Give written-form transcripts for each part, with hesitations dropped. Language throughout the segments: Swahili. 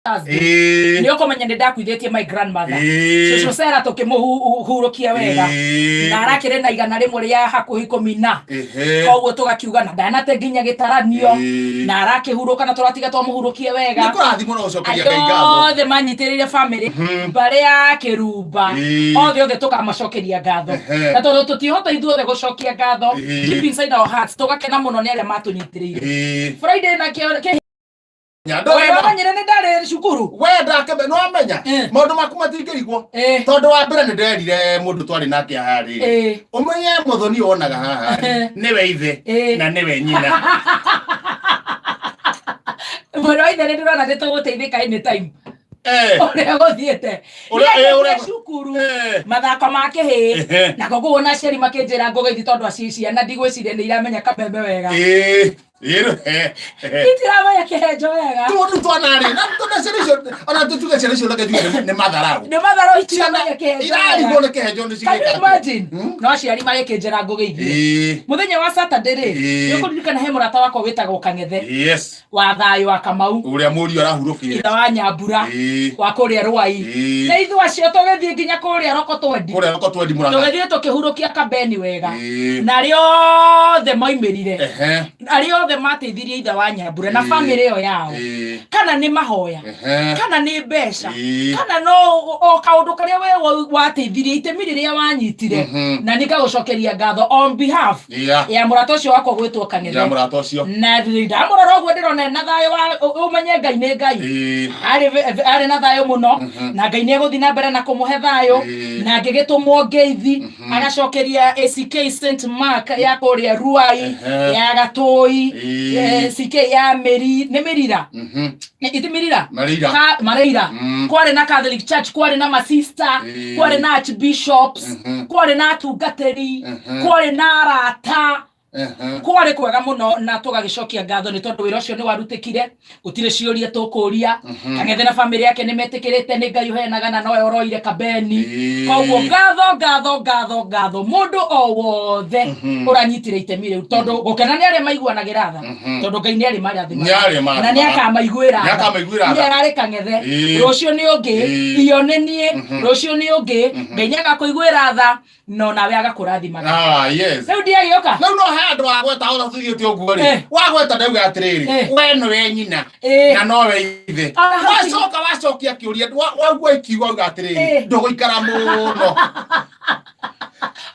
Nĩ ũkũmenya nĩ ndakuithĩtie my grandmother Cũcũ Sarah tũkĩmũhurũkia wega na arakĩrĩ na igana rĩmwe rĩa hakuhĩ 10 koguo tũgakiuga na ndanate nginya gĩtaranio na arakĩhurũka na tũratiga twamũhurũkie wega nĩ kũrathimwo na gũcokeria Ngai ngatho othe manyitĩrĩire family mbarĩ ya Kĩrumba othe tũkamacokeria ngatho na tondũ tũtihota ithuothe gũcokia ngatho deep inside our hearts tũgakena mũno nĩ arĩa matũnyitĩrĩire Friday na nyandore nĩ ndarĩ cukuru wenda kebe no amenya maũndũ maku matingĩigwo tondũ wa mbere nĩ nderire mũndũ twarĩ nake harĩ ũmenye mũthoni onaga haha nĩwe ithe na nĩwe nyina mũndũ wa ithe nĩ ndĩrona nĩ tũgũteithĩka anytime ũrĩa gũthiĩte ũrĩa cukuru mathako ma kĩhĩ na koguo na aciari makĩnjĩra ngũgĩthi tondũ aciana ndigwĩciria nĩ iramenya kabembe wega itiramenya kĩhenjo wega tũndũ twanarĩ na tũnaciaricio ona tũtuge ciaricio lakĩthiĩ nĩ matharau itiramenya kĩhenjo irarigwo nĩ kĩhenjo nĩ cigĩka no aciari magĩkĩnjĩra ngũgĩthi mũthenya wa Saturday rĩ nĩũkũririkana he mũrata wakwa wĩtagwo Kang'ethe wa Thayũ wa Kamau ũrĩa mũriũ arahurũkire ithe wa Nyambura wa kũrĩa Rwai na ithuĩ acio tũgĩthiĩ nginya kũrĩa Roko Twendi tũgĩthiĩ tũkĩhurũkia kambeni wega na rĩothe moimĩrire arĩo othe mateithirie ithe wa Nyambura na family ĩyo yao kana nĩ mahoya kana nĩ mbeca kana no o kaũndũ karĩa we wateithirie itemi rĩrĩa wanyitire na nĩngagũcokeria ngatho on behalf ya mũrata ũcio wakwa gwĩtwo Kang'ethe na ndamũrora ũguo ndĩrona na thayũ ũmenye Ngai nĩ Ngai arĩ na thayũ mũno na Ngai nĩ egũthiĩ na mbere na kũmũhe thayũ na ngĩgĩtũmwo ngeithi agacokeria ACK St Mark ya kũrĩa Ruai ya Gatũi CK ya Merira Marira kwarĩ na Catholic Church kwarĩ na masista kwarĩ na archbishops kwarĩ na atungatĩri kwarĩ na arata kwarĩ kwega mũno na tũgagĩcokia ngatho nĩ tondũ wĩra ũcio nĩ warutĩkire gũtirĩ ciũria tũkũria Kang'ethe na family yake nĩ metĩkĩrĩte nĩ Ngai ũheanaga na nowe ũroire kambeni koguo ngatho mũndũ o wothe ũranyitire itemi rĩu tondũ gũkena nĩ arĩa maiguanagĩra tha tondũ Ngai nĩ arĩ marathimaga na nĩ akamaiguĩra tha ararĩ Kang'ethe rũciũ nĩ ũngĩ iyo nĩ niĩ rũciũ nĩ ũngĩ Ngai nĩ agakũiguĩra tha no nawe agakũrathimaga rĩu ndiagĩũka andũ agweta ona thuthĩte ũguo rĩ wagweta ndauga atĩrĩrĩ we nĩwe nyina na nowe ithe wacokia kĩũria wagua ikiuga uga atĩrĩrĩ ndũgũikara mũno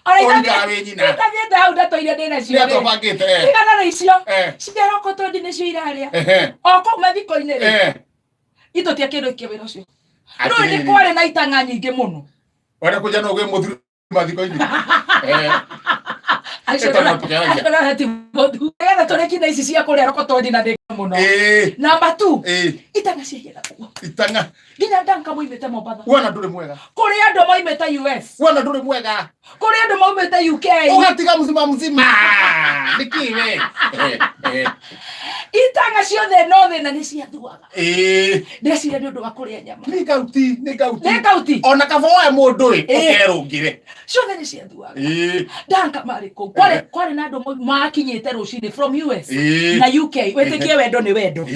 oigara wĩ nyina nĩthiĩte hau ndatũire ndĩna cio igana na icio cia Roko Twendi nĩcio irarĩa o kũu mathiko-inĩ rĩ itũtia kĩndũ ikĩ wĩra ũcio rĩu nĩ kwarĩ na itang'a nyingĩ mũno wenda kũnja no gwĩ mũthuri mathiko-inĩ tũrĩkina ici cia kũrĩa Roko Twendi na ndĩga mũno namba 2 itanga ciagĩra kuo itanga nginya ndanka moimĩte Mombatha wona ndũrĩ mwega kũrĩ andũ moimĩte US wona ndũrĩ mwega kũrĩ andũ moimĩte UK ũgatiga mzima nĩkĩwe itanga ciothe no thĩna nĩ ciathuaga ndeciria nĩ ũndũ wa kũrĩa nyama nĩ kauti ona kaba woe mũndũ ũkerũngĩre ciothe nĩ ciathuaga ndanka marĩ kũu kwarĩ na andũ makinyĩte rũcinĩ from US na UK wĩtĩkie wendo nĩ wendo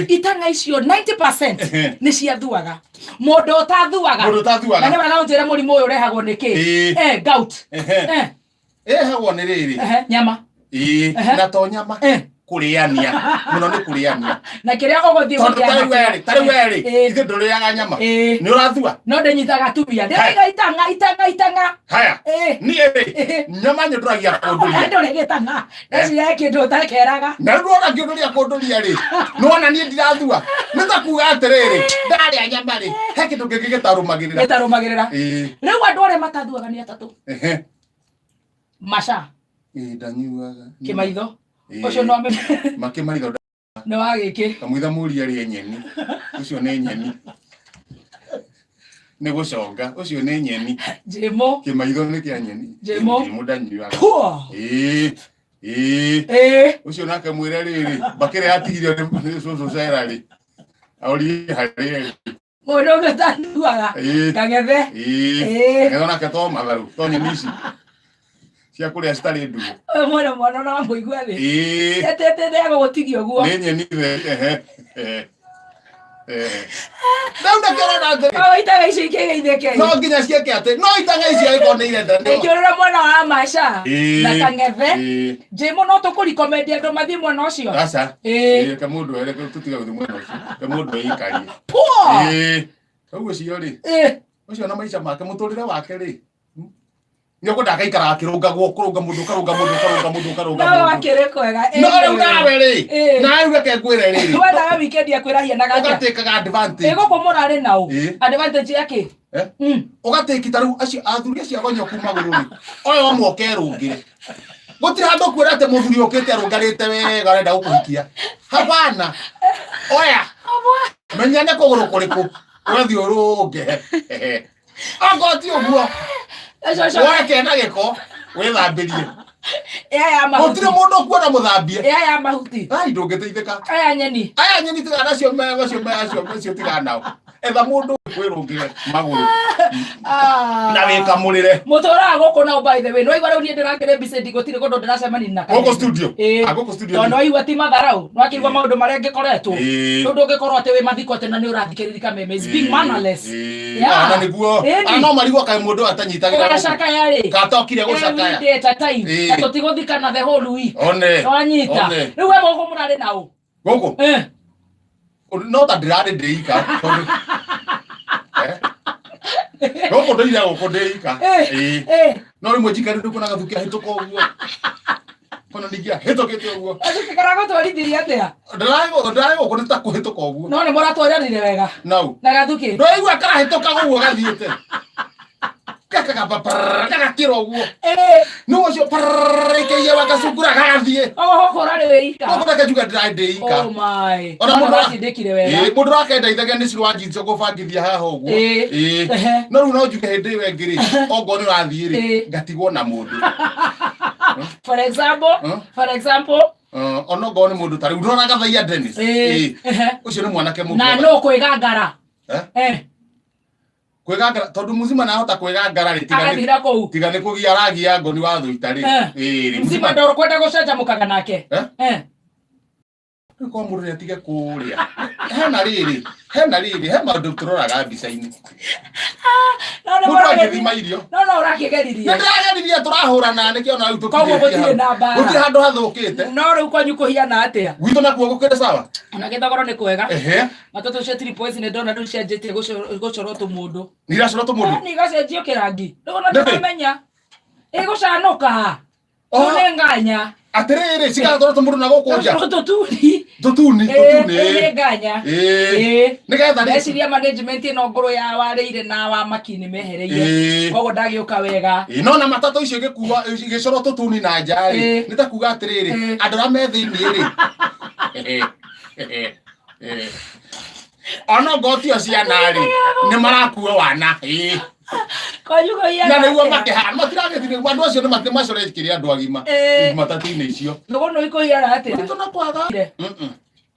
itanga icio 90% nĩ ciathuaga mũndũ ũtathuaga na nĩ wega ũnjĩre mũrimũ ũyũ ũrehagwo nĩ kĩ gout ĩrehagwo nĩ rĩrĩ nyama na to nyama kũrĩania mũno nĩ kũrĩania na kĩrĩa ũgũthiĩ gũkĩana tarĩ werĩ ithe ndũrĩaga nyama nĩ ũrathua no ndĩnyitaga tumia ndĩraiga itanga haya niĩ nyama nyũndũragia kũndũria ndũrĩ gĩtanga ndeciria kĩndũ ũtakeraga na ndũrona kĩũndũria kũndũria rĩ nĩwona niĩ ndirathua nĩ ta kuga atĩrĩrĩ ndarĩa nyama rĩ he kĩndũ kĩngĩ gĩtarũmagĩrĩra rĩu andũ arĩa matathuaga nĩ atatũ Masha ndanyuaga kĩmaitho ũcio no makĩmaitho nĩ wagĩkĩ kamwitha mũria rĩ nyeni ũcio nĩ nyeni nĩ gũconga ũcio nĩ nyeni njĩmo kĩmaitho nĩ kĩa nyeni njĩmo ndanyuaga ũcio nake mwĩre rĩrĩ bakĩrĩ atigirio nĩ Cũcũ Sarah rĩ aũrie harĩ mũndũ ũngĩ ũtathuaga Kang'ethe Kang'ethe nake to matharũ to nyeni ici cia kũrĩa citarĩ ndugu mwana na mũigua thĩ etete ndĩa gũgũtigia ũguo nĩ nyeni Nau na kero na te. Itaga ici ikĩgeithĩke. No nginya cieke ate. No itaga ici ikoneire ndani. Ĩkĩũrĩra mwena wa Macha na Kang'ethe. Njĩmũ no tũkũrikomendia andũ mathiĩ mwena ũcio. Aca. Ka mũndũ ere tũtiga gũthiĩ mwena ũcio. Ka mũndũ eikarie. Ũguo cio rĩ. Ũcio na maica make mũtũrĩre wake rĩ. Nyoko ndakaikara akirungagwo kurunga mundu karunga. No akire kwega. No rĩu nawe rĩ. Nawe weke ngwĩre rĩ. Wendaga weekend akwĩrahia na gacha. Ũgatĩkaga advantage. Ĩgũkũ mũrarĩ nau. Advantage yake. Ũgatĩki tarĩu acio athuri acio agonyo kuma gũrũ. Oyo amwoke rũngĩre. Gũtirĩ handũ kwĩra atĩ mũthuri ũkĩte arũngarĩte wega arenda gũkũhikia. Hapana. Oya. Menyane kũgũrũ kũrĩkũ. Ũgathiĩ ũrũnge. Angoti ũguo. Wake na gĩko wĩthambĩrie. Ya mahuti. Gũtirĩ mũndũ kuona mũthambie. Ya mahuti. Ai ndũngĩteithĩka. Aya nyeni. Aya nyeni tigana acio tigana nao. Etha mũndũ kwĩrũngĩre magũrũ. Na wĩkamũrĩre. Mũtũraga gũkũ nao by the way. No igwa rĩu niĩ ndĩrakĩrĩ Bicedi gũtirĩ kũndũ ndĩracemania na gũkũ studio. Gũkũ studio. No igwa ti matharau. No akĩigua maũndũ marĩa ngĩkoretwo. Tondũ ndũngĩkorwo atĩ wĩ mathiko atĩ na nĩ ũrathikĩrĩria kameme. Is being mannerless. Na nĩguo. No marigwo kaĩ mũndũ atanyitagĩra. Ũgacakaya rĩ. Katokire gũcakaya. Every day at a time. Na tũtigũthikana the whole week. One. Wanyita. Rĩu we gũkũ mũrarĩ nau. Gũkũ. No ta ndĩrarĩ ndĩika. Gũkũ ndĩira gũkũ ndĩika. No rĩmwe njikarĩte kuona gathuki ahĩtũka ũguo. Kona ningĩ ahĩtũkĩte ũguo. Agĩkĩkara gũtwarithirie atĩa? Ndĩrarĩ gũkũ nĩ ta kũhĩtũka ũguo. No nĩ mũratwaranire wega. Nau. Na gathuki. Ndũraigua karahĩtũka ũguo gathiĩte. Gagakĩra ũguo. Nĩ ũcio parĩkĩie wakacungura gagathiĩ. Kũrarĩ wĩ ika. Gũkũ reke njuge ndĩrarĩ ndĩ ika. Oh my. Ona mũndũ atindĩkire wega. Mũndũ rakendeithagia nĩ ciro wanjincio gũbangithia haha ũguo. No rĩu no njuge hĩndĩ ĩyo ĩngĩ rĩ. Ongorwo nĩ ũrathiĩ rĩ. Ngatigwo na mũndũ. For example. Ona ongorwo nĩ mũndũ tarĩu ndũrona Gathaia Dennis. Ũcio nĩ mwanake mũndũ. Na no kwĩgangara. Kwĩgangara tondu muzima nahota kwĩgangara rĩ tiga nĩ kũgia rangi ya ngoni wa thũita rĩ. Muzima ndoro kwenda gũcenjamũkaga nake. Kwa mũndũ nĩ atige kũrĩa. Hena rĩrĩ he maũndũ tũroraga mbica-inĩ. Mũndũ agĩthima irio. No ũrakĩgeririe. Nĩndĩrageririe tũrahũrana nĩkĩo na rĩu koguo gũtirĩ na mbara. Gũtirĩ handũ hathũkĩte. No rĩu kwanyu kũhiana atĩa? Gwitũ nakuo gũkĩrĩ sawa. Ona gĩthogoro nĩ kwega. Matatu cia 3 points nĩ ndona rĩu cianjĩtie gũcorwo tũmũndũ. Nĩ iracorwo tũmũndũ? Nĩ igacenjio kĩrangi. Ndona ndĩramenya. Ĩgũcanũka. Nĩ nganya. Atĩrĩrĩ cigathorwo tũmũndũ na gũkũ nja. Tũtuni. Nĩ nganya. Nĩgetha Meciria management ĩno ngũrũ ya warĩire na wa maki nĩ mehereire. Koguo ndagĩũka wega. No na matatũ icio igĩkuua igĩcorwo tũtuni na nja rĩ. Nĩ ta kuuga atĩrĩrĩ andũ arĩa me thĩiniĩ rĩ. Ona ngotio ciana rĩ nĩ marakuo wana. Na nĩguo makĩhana matiragĩthire andũ acio nĩ macorekire andũ agima matatũ-inĩ icio. Nũgũ ikũhiana atĩa? Gwitũ no kwaga.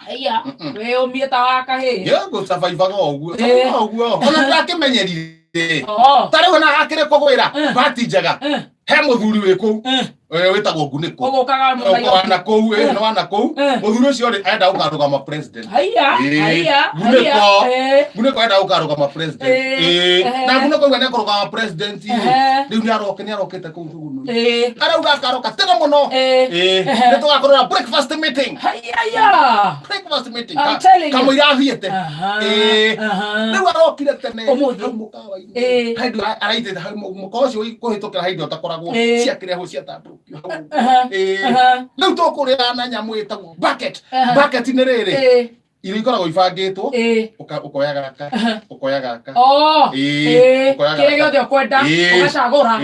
Aya wĩyũmie ta wa kahĩĩ. Gũcabaibaga ũguo. Ona ndakĩmenyerire. Tarĩu ona akĩrĩ kũgwĩra mbati njega. He mũthuri wĩ kũu. Wĩtagwo Ngunĩko. Ũgũkaga wana kũu nĩ wana kũu. Mũthuri ũcio rĩ enda gũkarũgama president. Ngunĩko enda gũkarũgama president. Na Ngunĩko nĩ ekũrũgama president rĩu nĩ arokĩte kũu thugunu. Arauga akaroka tena mũno. Nĩ tũgakorwo breakfast meeting. Breakfast meeting. Kamũira athiĩte. Rĩu arokire tene. Mũkawa-inĩ. Araitĩte hau mũkawa ũcio kũhĩtũkĩra hĩndĩ ũtakoragwo ciakĩrehwo ciatambũrũkio hau. Rĩu tũkũrĩa na nyamũ ĩtagwo bucket. Bucket nĩ rĩrĩ irio ikoragwo ibangĩtwo ũkoya gaka ũkoya gaka kĩrĩa gĩothe ũkwenda ũgacagũra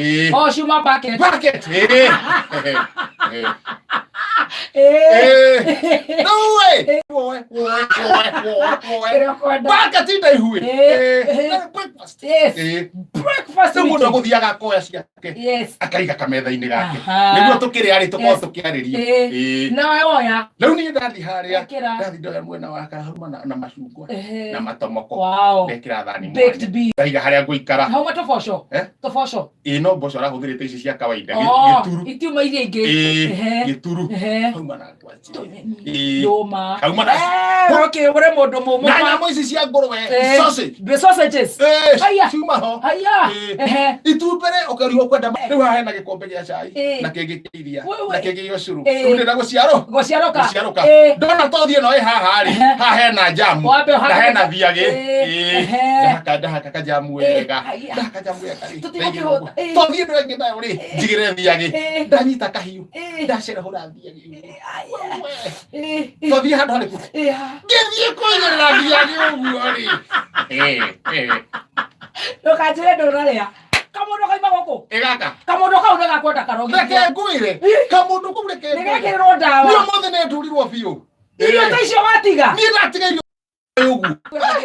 ciuma bucket. Bucket ndaihu. Breakfast. Rĩu mũndũ agũthiaga akoya ciake Yes. Akaiga kametha-inĩ gake. Nĩguo tũkĩrĩ arĩ tũkorwo tũkĩarĩria. Na woya. Rĩu niĩ ndathi harĩa. Ndathi ndoya mwena wa kahuma na macungwa na matomoko. Ndekĩra thani mwanya. Baked beans. Ndaiga harĩa ngũikara. Hauma toboco. Toboco. No mboco arahũthĩrĩte ici cia kawaida. Gĩturu. Itiuma iria ingĩ. Gĩturu. Hauma na ngwaci. Ndũma. Hauma na. Okay, ũrĩ mũndũ mũmũ. Na nyamũ ici cia ngũrwe. Sausage. The sausages. Haya. Ciuma ho. Haya. Itumbere ũkariũka kwenda. Rĩu haha hena gĩkombe gĩa cai. Na kĩngĩ kĩiria. Na kĩngĩ gĩcũrũ. Rĩu ndĩna gũciarũka. Ndona tothiĩ no haha rĩ. Haha hena jamu. Na hena thiagĩ. Ndahaka kajamu wega. Ndahaka jamu wega. Tothiĩ ndũ ĩngĩ nayo rĩ. Njigĩre thiagĩ. Ndanyita kahiũ. Ndacerehũra thiagĩ. Tothiĩ handũ harĩkũ. Ngĩthiĩ kũigĩrĩra thiagĩ ũguo rĩ. Ndũkanjĩre ndũrarĩa. Kamundu kaima gũkũ. Gaka. Kamundu kau nĩgakwenda karogi. Reke ngwĩre. Kamundu kau reke. Nĩgekĩrĩrwo ndawa. Niĩ mũthĩ nĩndurirwo biũ. Irio ta icio watiga. Niĩ ndatiga irio ũguo.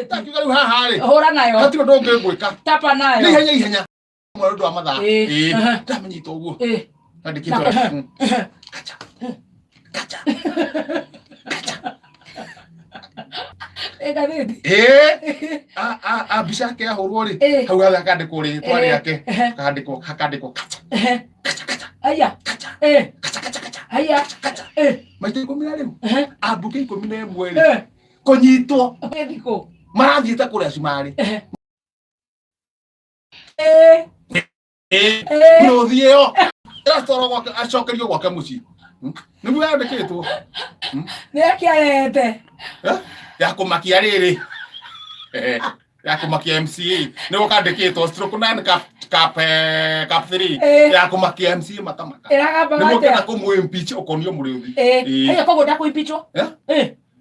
Ndakiuga rĩu haha rĩ. Hũra nayo. Hatirĩ ũndũ ũngĩ ngwĩka. Tapa nayo. Nĩ ihenya ihenya. Mũndũ wa mathaa. Ndamĩnyita ũguo. Ndandĩkĩtwo. Kacha. Kacha. Kacha. Gathĩti. Mbica yake yahũrwo rĩ. Hau hakandĩkwo rĩtwa rĩake. Hakandĩkwo kacha. Kacha kacha. Aya. Kacha. Kacha kacha kacha. Aya. Kacha. Maita 10 na rĩu. Ambunge 11 rĩ. Kũnyitwo. Thikũ. Marathiĩte kũrĩa cumarĩ. No thiĩyo. Rastoro gwake acokerio gwake mũciĩ. Nĩguo yandĩkĩtwo. Nĩakĩarete. Ya kũmakia rĩrĩ. Ya kũmakia MCA. Nĩguo kandĩkĩtwo stroke 9 cap 3. Ya kũmakia MCA matamaka. Nĩguo kenda kũmũ-impeach ũkonio mũrĩũthi. Aya koguo ndakũ-impeachwo.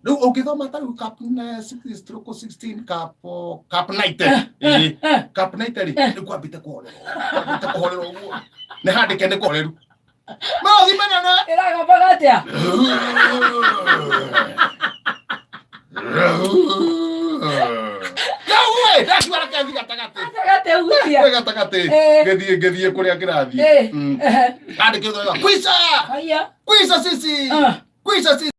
Rĩu ũngĩthoma ta rĩu cap 6 stroke 16 cap 9. Cap 9 rĩ. Nĩkwambĩte kũhorerwo ũguo. Nĩ handĩke nĩ kũhoreru. No thimana. Ĩragabaga atĩa? Yawe, ndakiwara kathi gatagate. Gatagate ugutia. Gatagate. Ngĩthiĩ kũrĩa kĩrathi. Andĩkĩtwo kwisa. Haya. Kwisa sisi. Kwisa sisi.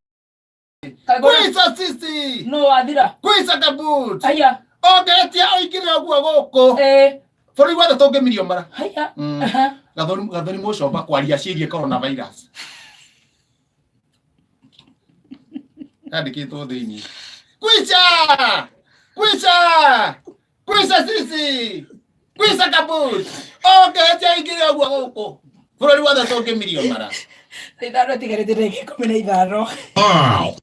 Kwisa sisi. No athira. Kwisa kabut. Haya. Ongeretia oingĩrĩra guo gũkũ. Bũrũri wothe tũngĩmirio mara. Haya. Gathoni mũcomba kwaria ciĩgiĩ coronavirus. Andĩkĩtwo thĩinĩ. Kwisa! Kwisa! Kwisa sisi! Kwisa kabut! Ongeretia oingĩrĩra guo gũkũ. Bũrũri wothe tũngĩmirio mara. Ithano tigarĩte ndagĩka 15.